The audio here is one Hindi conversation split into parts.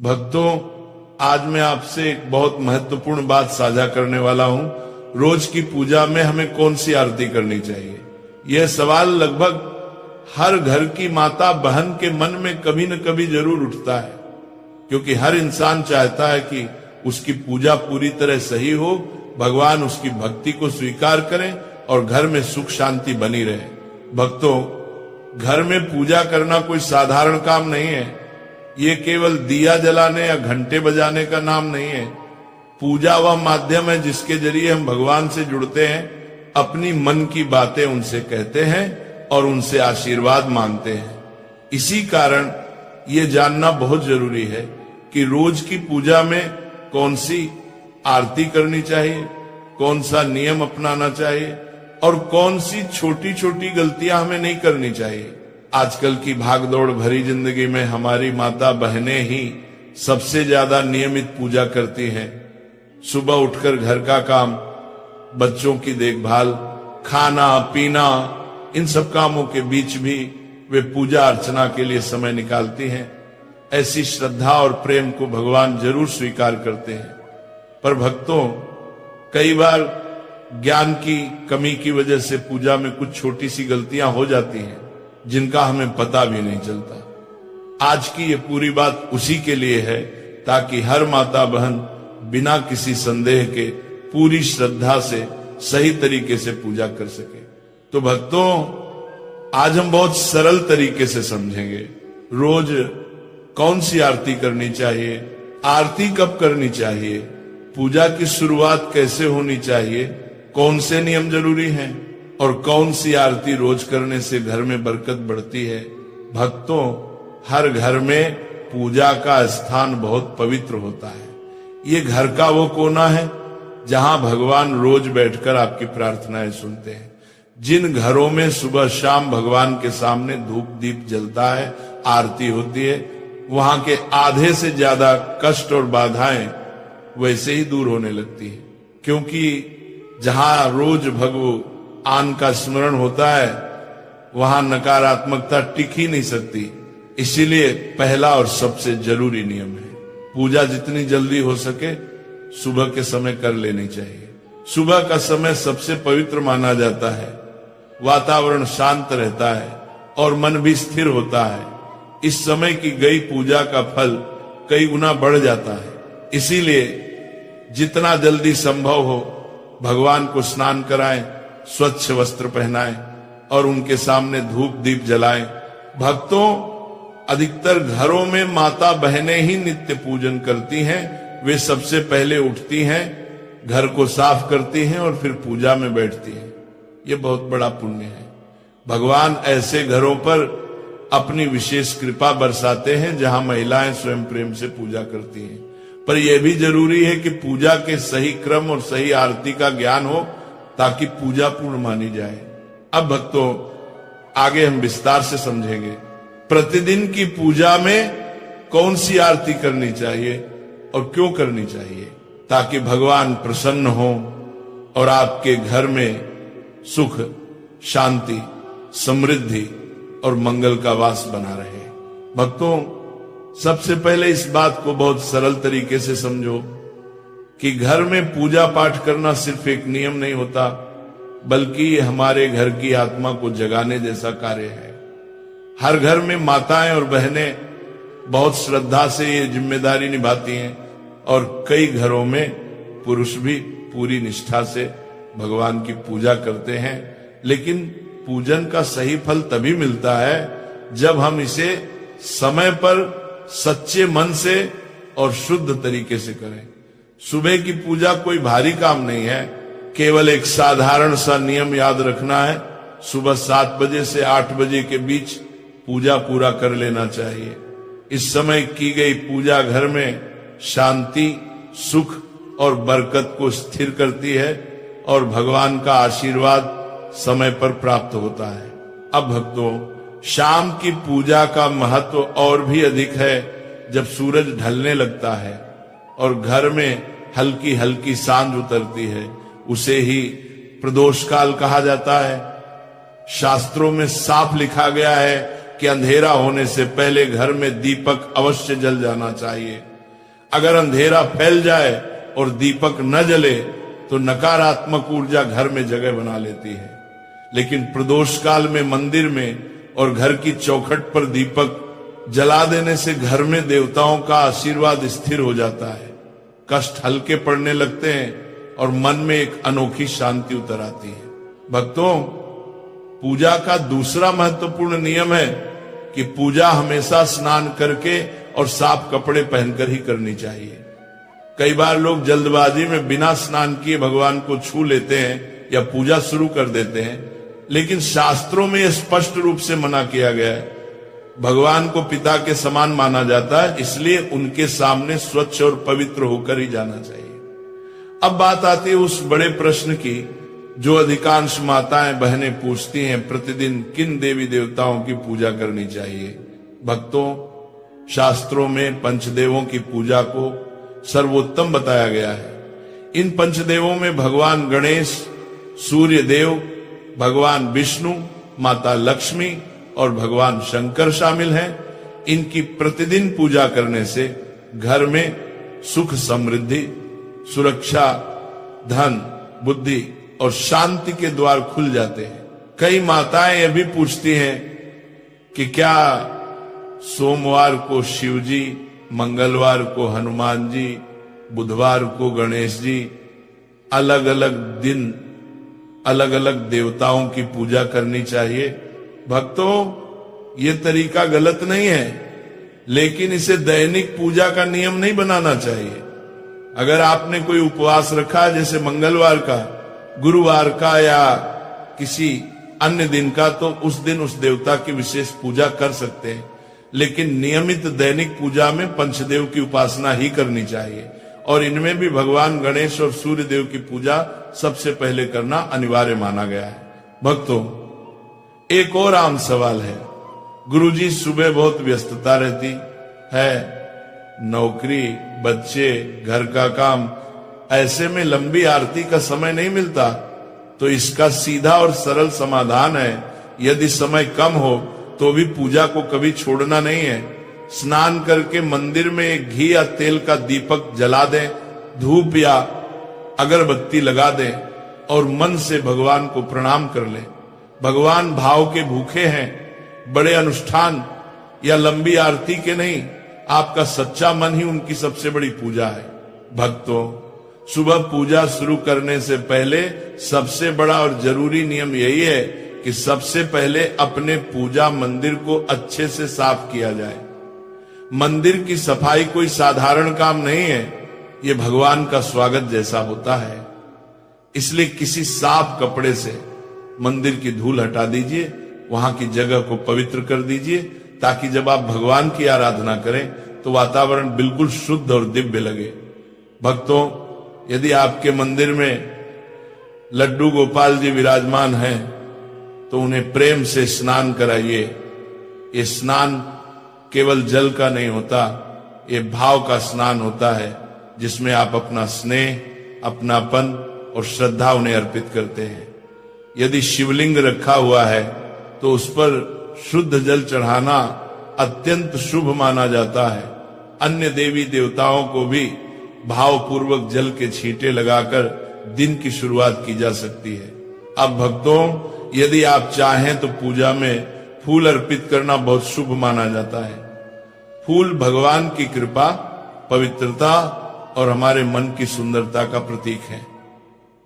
भक्तों, आज मैं आपसे एक बहुत महत्वपूर्ण बात साझा करने वाला हूं। रोज की पूजा में हमें कौन सी आरती करनी चाहिए, यह सवाल लगभग हर घर की माता बहन के मन में कभी न कभी जरूर उठता है, क्योंकि हर इंसान चाहता है कि उसकी पूजा पूरी तरह सही हो, भगवान उसकी भक्ति को स्वीकार करें और घर में सुख शांति बनी रहे। भक्तों, घर में पूजा करना कोई साधारण काम नहीं है। ये केवल दिया जलाने या घंटे बजाने का नाम नहीं है। पूजा वह माध्यम है जिसके जरिए हम भगवान से जुड़ते हैं, अपनी मन की बातें उनसे कहते हैं और उनसे आशीर्वाद मांगते हैं। इसी कारण ये जानना बहुत जरूरी है कि रोज की पूजा में कौन सी आरती करनी चाहिए, कौन सा नियम अपनाना चाहिए और कौन सी छोटी छोटी गलतियां हमें नहीं करनी चाहिए। आजकल की भागदौड़ भरी जिंदगी में हमारी माता बहनें ही सबसे ज्यादा नियमित पूजा करती हैं। सुबह उठकर घर का काम, बच्चों की देखभाल, खाना पीना, इन सब कामों के बीच भी वे पूजा अर्चना के लिए समय निकालती हैं। ऐसी श्रद्धा और प्रेम को भगवान जरूर स्वीकार करते हैं। पर भक्तों, कई बार ज्ञान की कमी की वजह से पूजा में कुछ छोटी सी गलतियां हो जाती हैं जिनका हमें पता भी नहीं चलता। आज की ये पूरी बात उसी के लिए है ताकि हर माता बहन बिना किसी संदेह के पूरी श्रद्धा से सही तरीके से पूजा कर सके। तो भक्तों, आज हम बहुत सरल तरीके से समझेंगे रोज कौन सी आरती करनी चाहिए, आरती कब करनी चाहिए, पूजा की शुरुआत कैसे होनी चाहिए, कौन से नियम जरूरी हैं और कौन सी आरती रोज करने से घर में बरकत बढ़ती है। भक्तों, हर घर में पूजा का स्थान बहुत पवित्र होता है। ये घर का वो कोना है जहां भगवान रोज बैठकर आपकी प्रार्थनाएं सुनते हैं। जिन घरों में सुबह शाम भगवान के सामने धूप दीप जलता है, आरती होती है, वहां के आधे से ज्यादा कष्ट और बाधाएं वैसे ही दूर होने लगती है, क्योंकि जहां रोज भगवान का स्मरण होता है वहां नकारात्मकता टिक ही नहीं सकती। इसीलिए पहला और सबसे जरूरी नियम है, पूजा जितनी जल्दी हो सके सुबह के समय कर लेनी चाहिए। सुबह का समय सबसे पवित्र माना जाता है। वातावरण शांत रहता है और मन भी स्थिर होता है। इस समय की गई पूजा का फल कई गुना बढ़ जाता है। इसीलिए जितना जल्दी संभव हो भगवान को स्नान कराएं, स्वच्छ वस्त्र पहनाएं और उनके सामने धूप दीप जलाएं। भक्तों, अधिकतर घरों में माता बहनें ही नित्य पूजन करती हैं। वे सबसे पहले उठती हैं, घर को साफ करती हैं और फिर पूजा में बैठती हैं। ये बहुत बड़ा पुण्य है। भगवान ऐसे घरों पर अपनी विशेष कृपा बरसाते हैं जहां महिलाएं स्वयं प्रेम से पूजा करती हैं। पर यह भी जरूरी है कि पूजा के सही क्रम और सही आरती का ज्ञान हो ताकि पूजा पूर्ण मानी जाए। अब भक्तों, आगे हम विस्तार से समझेंगे प्रतिदिन की पूजा में कौन सी आरती करनी चाहिए और क्यों करनी चाहिए, ताकि भगवान प्रसन्न हो और आपके घर में सुख शांति समृद्धि और मंगल का वास बना रहे। भक्तों, सबसे पहले इस बात को बहुत सरल तरीके से समझो कि घर में पूजा पाठ करना सिर्फ एक नियम नहीं होता, बल्कि ये हमारे घर की आत्मा को जगाने जैसा कार्य है। हर घर में माताएं और बहनें बहुत श्रद्धा से ये जिम्मेदारी निभाती हैं और कई घरों में पुरुष भी पूरी निष्ठा से भगवान की पूजा करते हैं। लेकिन पूजन का सही फल तभी मिलता है जब हम इसे समय पर सच्चे मन से और शुद्ध तरीके से करें। सुबह की पूजा कोई भारी काम नहीं है, केवल एक साधारण सा नियम याद रखना है। सुबह 7 बजे से 8 बजे के बीच पूजा पूरा कर लेना चाहिए। इस समय की गई पूजा घर में शांति सुख और बरकत को स्थिर करती है और भगवान का आशीर्वाद समय पर प्राप्त होता है। अब भक्तों, शाम की पूजा का महत्व और भी अधिक है जब सूरज ढलने लगता है और घर में हल्की हल्की सांझ उतरती है। उसे ही प्रदोष काल कहा जाता है। शास्त्रों में साफ लिखा गया है कि अंधेरा होने से पहले घर में दीपक अवश्य जल जाना चाहिए। अगर अंधेरा फैल जाए और दीपक न जले तो नकारात्मक ऊर्जा घर में जगह बना लेती है। लेकिन प्रदोष काल में मंदिर में और घर की चौखट पर दीपक जला देने से घर में देवताओं का आशीर्वाद स्थिर हो जाता है, कष्ट हल्के पड़ने लगते हैं और मन में एक अनोखी शांति उतर आती है। भक्तों, पूजा का दूसरा महत्वपूर्ण नियम है कि पूजा हमेशा स्नान करके और साफ कपड़े पहनकर ही करनी चाहिए। कई बार लोग जल्दबाजी में बिना स्नान किए भगवान को छू लेते हैं या पूजा शुरू कर देते हैं, लेकिन शास्त्रों में यह स्पष्ट रूप से मना किया गया है। भगवान को पिता के समान माना जाता है, इसलिए उनके सामने स्वच्छ और पवित्र होकर ही जाना चाहिए। अब बात आती है उस बड़े प्रश्न की जो अधिकांश माताएं बहनें पूछती हैं, प्रतिदिन किन देवी देवताओं की पूजा करनी चाहिए। भक्तों, शास्त्रों में पंचदेवों की पूजा को सर्वोत्तम बताया गया है। इन पंचदेवों में भगवान गणेश, सूर्य देव, भगवान विष्णु, माता लक्ष्मी और भगवान शंकर शामिल हैं। इनकी प्रतिदिन पूजा करने से घर में सुख समृद्धि, सुरक्षा, धन, बुद्धि और शांति के द्वार खुल जाते हैं। कई माताएं यह भी पूछती हैं कि क्या सोमवार को शिव जी, मंगलवार को हनुमान जी, बुधवार को गणेश जी, अलग अलग दिन अलग अलग देवताओं की पूजा करनी चाहिए। भक्तों, ये तरीका गलत नहीं है, लेकिन इसे दैनिक पूजा का नियम नहीं बनाना चाहिए। अगर आपने कोई उपवास रखा, जैसे मंगलवार का, गुरुवार का या किसी अन्य दिन का, तो उस दिन उस देवता की विशेष पूजा कर सकते हैं, लेकिन नियमित दैनिक पूजा में पंचदेव की उपासना ही करनी चाहिए और इनमें भी भगवान गणेश और सूर्य देव की पूजा सबसे पहले करना अनिवार्य माना गया है। भक्तों, एक और आम सवाल है। गुरुजी, सुबह बहुत व्यस्तता रहती है, नौकरी, बच्चे, घर का काम, ऐसे में लंबी आरती का समय नहीं मिलता। तो इसका सीधा और सरल समाधान है, यदि समय कम हो तो भी पूजा को कभी छोड़ना नहीं है। स्नान करके मंदिर में घी या तेल का दीपक जला दें, धूप या अगरबत्ती लगा दें और मन से भगवान को प्रणाम कर लें। भगवान भाव के भूखे हैं, बड़े अनुष्ठान या लंबी आरती के नहीं। आपका सच्चा मन ही उनकी सबसे बड़ी पूजा है। भक्तों, सुबह पूजा शुरू करने से पहले सबसे बड़ा और जरूरी नियम यही है कि सबसे पहले अपने पूजा मंदिर को अच्छे से साफ किया जाए। मंदिर की सफाई कोई साधारण काम नहीं है, ये भगवान का स्वागत जैसा होता है। इसलिए किसी साफ कपड़े से मंदिर की धूल हटा दीजिए, वहां की जगह को पवित्र कर दीजिए, ताकि जब आप भगवान की आराधना करें तो वातावरण बिल्कुल शुद्ध और दिव्य लगे। भक्तों, यदि आपके मंदिर में लड्डू गोपाल जी विराजमान हैं तो उन्हें प्रेम से स्नान कराइए। ये स्नान केवल जल का नहीं होता, ये भाव का स्नान होता है, जिसमें आप अपना स्नेह, अपनापन और श्रद्धा उन्हें अर्पित करते हैं। यदि शिवलिंग रखा हुआ है तो उस पर शुद्ध जल चढ़ाना अत्यंत शुभ माना जाता है। अन्य देवी देवताओं को भी भावपूर्वक जल के छींटे लगाकर दिन की शुरुआत की जा सकती है। अब भक्तों, यदि आप चाहें तो पूजा में फूल अर्पित करना बहुत शुभ माना जाता है। फूल भगवान की कृपा, पवित्रता और हमारे मन की सुंदरता का प्रतीक है।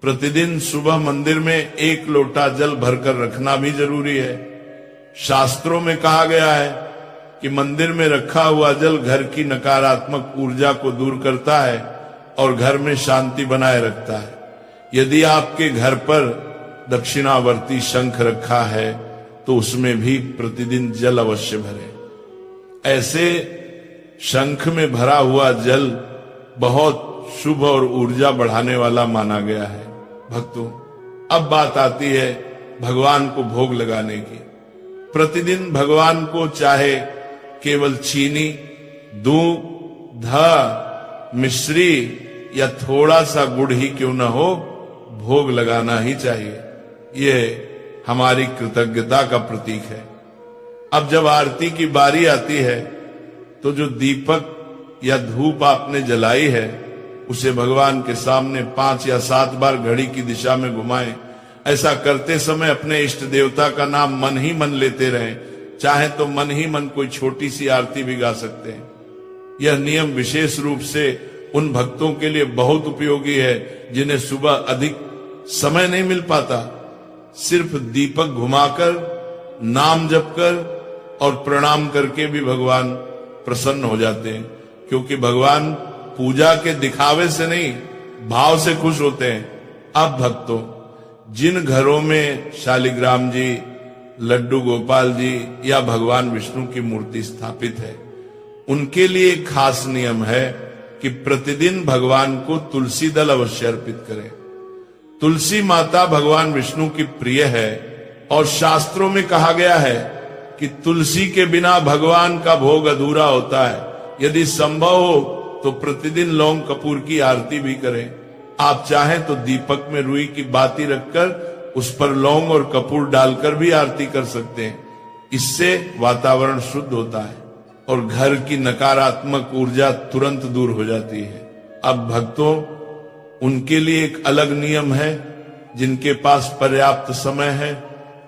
प्रतिदिन सुबह मंदिर में 1 लोटा जल भरकर रखना भी जरूरी है। शास्त्रों में कहा गया है कि मंदिर में रखा हुआ जल घर की नकारात्मक ऊर्जा को दूर करता है और घर में शांति बनाए रखता है। यदि आपके घर पर दक्षिणावर्ती शंख रखा है तो उसमें भी प्रतिदिन जल अवश्य भरें। ऐसे शंख में भरा हुआ जल बहुत शुभ और ऊर्जा बढ़ाने वाला माना गया है। भक्तों, अब बात आती है भगवान को भोग लगाने की। प्रतिदिन भगवान को चाहे केवल चीनी, दूध, मिश्री या थोड़ा सा गुड़ ही क्यों न हो, भोग लगाना ही चाहिए। ये हमारी कृतज्ञता का प्रतीक है। अब जब आरती की बारी आती है तो जो दीपक या धूप आपने जलाई है उसे भगवान के सामने 5 या 7 बार घड़ी की दिशा में घुमाएं। ऐसा करते समय अपने इष्ट देवता का नाम मन ही मन लेते रहें। चाहे तो मन ही मन कोई छोटी सी आरती भी गा सकते हैं। यह नियम विशेष रूप से उन भक्तों के लिए बहुत उपयोगी है जिन्हें सुबह अधिक समय नहीं मिल पाता। सिर्फ दीपक घुमाकर, नाम जप कर और प्रणाम करके भी भगवान प्रसन्न हो जाते हैं, क्योंकि भगवान पूजा के दिखावे से नहीं, भाव से खुश होते हैं। अब भक्तों, जिन घरों में शालिग्राम जी, लड्डू गोपाल जी या भगवान विष्णु की मूर्ति स्थापित है, उनके लिए एक खास नियम है कि प्रतिदिन भगवान को तुलसी दल अवश्य अर्पित करें। तुलसी माता भगवान विष्णु की प्रिय है और शास्त्रों में कहा गया है कि तुलसी के बिना भगवान का भोग अधूरा होता है। यदि संभव हो तो प्रतिदिन लौंग कपूर की आरती भी करें। आप चाहें तो दीपक में रुई की बाती रखकर उस पर लौंग और कपूर डालकर भी आरती कर सकते हैं। इससे वातावरण शुद्ध होता है और घर की नकारात्मक ऊर्जा तुरंत दूर हो जाती है। अब भक्तों, उनके लिए एक अलग नियम है जिनके पास पर्याप्त समय है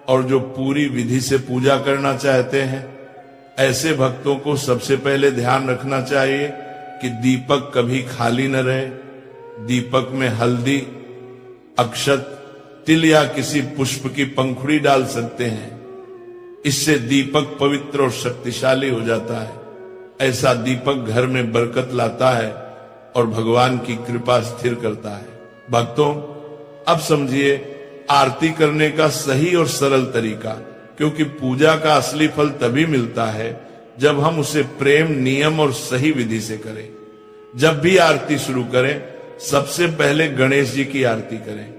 और जो पूरी विधि से पूजा करना चाहते हैं। ऐसे भक्तों को सबसे पहले ध्यान रखना चाहिए कि दीपक कभी खाली न रहे। दीपक में हल्दी, अक्षत, तिल या किसी पुष्प की पंखुड़ी डाल सकते हैं। इससे दीपक पवित्र और शक्तिशाली हो जाता है। ऐसा दीपक घर में बरकत लाता है और भगवान की कृपा स्थिर करता है। भक्तों, अब समझिए आरती करने का सही और सरल तरीका, क्योंकि पूजा का असली फल तभी मिलता है जब हम उसे प्रेम, नियम और सही विधि से करें। जब भी आरती शुरू करें, सबसे पहले गणेश जी की आरती करें।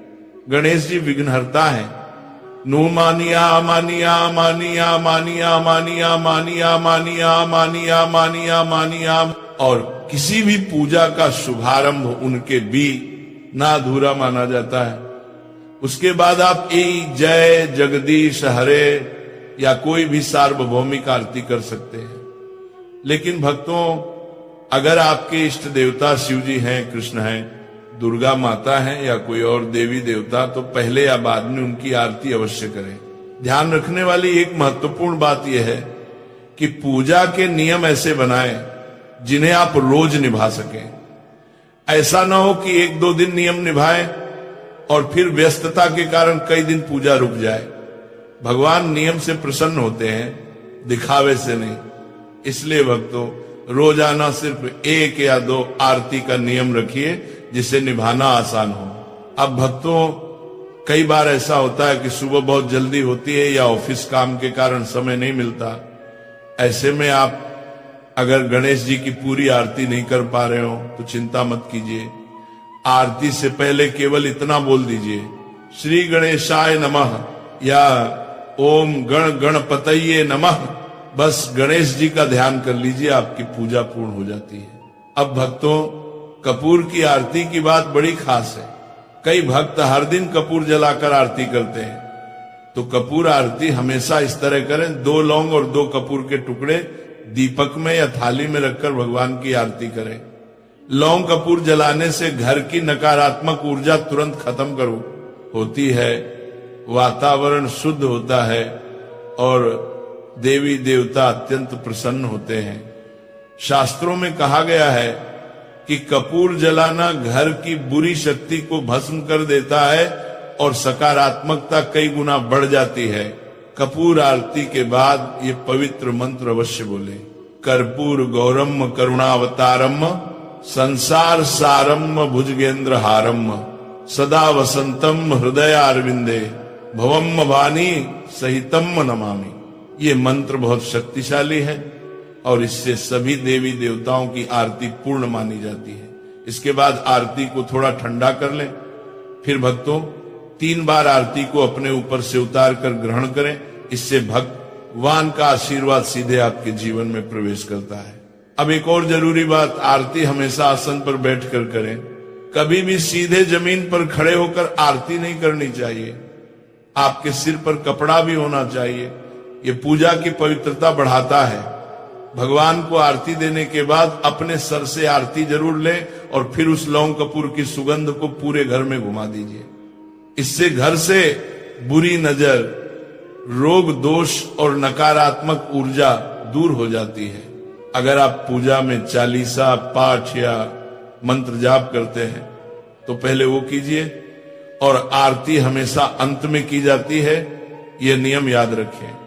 गणेश जी विघ्नहर्ता है। नु मानिया मानिया मानिया मानिया मानिया मानिया मानिया मानिया मानिया मानिया। और किसी भी पूजा का शुभारंभ उनके भी ना अधूरा माना जाता है। उसके बाद आप ए जय जगदीश हरे या कोई भी सार्वभौमिक आरती कर सकते हैं। लेकिन भक्तों, अगर आपके इष्ट देवता शिव जी हैं, कृष्ण हैं, दुर्गा माता हैं या कोई और देवी देवता, तो पहले या बाद में उनकी आरती अवश्य करें। ध्यान रखने वाली एक महत्वपूर्ण बात यह है कि पूजा के नियम ऐसे बनाएं जिन्हें आप रोज निभा सकें। ऐसा ना हो कि 1-2 दिन नियम निभाएं और फिर व्यस्तता के कारण कई दिन पूजा रुक जाए। भगवान नियम से प्रसन्न होते हैं, दिखावे से नहीं। इसलिए भक्तों, रोजाना सिर्फ 1 या 2 आरती का नियम रखिए जिसे निभाना आसान हो। अब भक्तों, कई बार ऐसा होता है कि सुबह बहुत जल्दी होती है या ऑफिस काम के कारण समय नहीं मिलता। ऐसे में आप अगर गणेश जी की पूरी आरती नहीं कर पा रहे हो तो चिंता मत कीजिए। आरती से पहले केवल इतना बोल दीजिए, श्री गणेशाय नमः या ओम गण गणपतये नमः। बस गणेश जी का ध्यान कर लीजिए, आपकी पूजा पूर्ण हो जाती है। अब भक्तों, कपूर की आरती की बात बड़ी खास है। कई भक्त हर दिन कपूर जलाकर आरती करते हैं, तो कपूर आरती हमेशा इस तरह करें, 2 लौंग और 2 कपूर के टुकड़े दीपक में या थाली में रखकर भगवान की आरती करें। लौंग कपूर जलाने से घर की नकारात्मक ऊर्जा तुरंत खत्म होती है, वातावरण शुद्ध होता है और देवी देवता अत्यंत प्रसन्न होते हैं। शास्त्रों में कहा गया है कि कपूर जलाना घर की बुरी शक्ति को भस्म कर देता है और सकारात्मकता कई गुना बढ़ जाती है। कपूर आरती के बाद ये पवित्र मंत्र अवश्य बोले, कर्पूर गौरम करुणावतारम संसार सारम भुजगेंद्र हारम सदा वसंतम हृदयारविंदे भवम वाणी सहितम नमामि। ये मंत्र बहुत शक्तिशाली है और इससे सभी देवी देवताओं की आरती पूर्ण मानी जाती है। इसके बाद आरती को थोड़ा ठंडा कर लें। फिर भक्तों, 3 बार आरती को अपने ऊपर से उतार कर ग्रहण करें। इससे भगवान का आशीर्वाद सीधे आपके जीवन में प्रवेश करता है। अब एक और जरूरी बात, आरती हमेशा आसन पर बैठकर करें। कभी भी सीधे जमीन पर खड़े होकर आरती नहीं करनी चाहिए। आपके सिर पर कपड़ा भी होना चाहिए। ये पूजा की पवित्रता बढ़ाता है। भगवान को आरती देने के बाद अपने सर से आरती जरूर लें और फिर उस लौंग कपूर की सुगंध को पूरे घर में घुमा दीजिए। इससे घर से बुरी नजर, रोग दोष और नकारात्मक ऊर्जा दूर हो जाती है। अगर आप पूजा में चालीसा पाठ या मंत्र जाप करते हैं तो पहले वो कीजिए, और आरती हमेशा अंत में की जाती है, यह नियम याद रखें।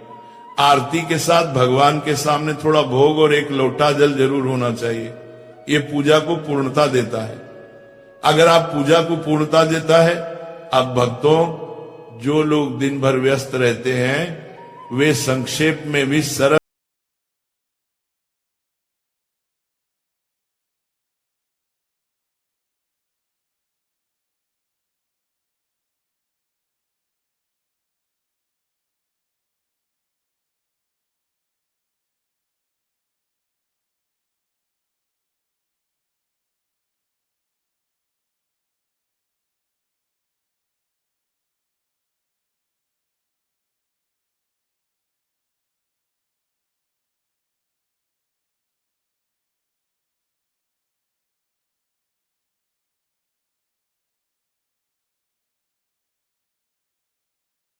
आरती के साथ भगवान के सामने थोड़ा भोग और एक लोटा जल जरूर होना चाहिए। यह पूजा को पूर्णता देता है। अगर आप पूजा को पूर्णता देता है, अब भक्तों, जो लोग दिन भर व्यस्त रहते हैं वे संक्षेप में भी सरल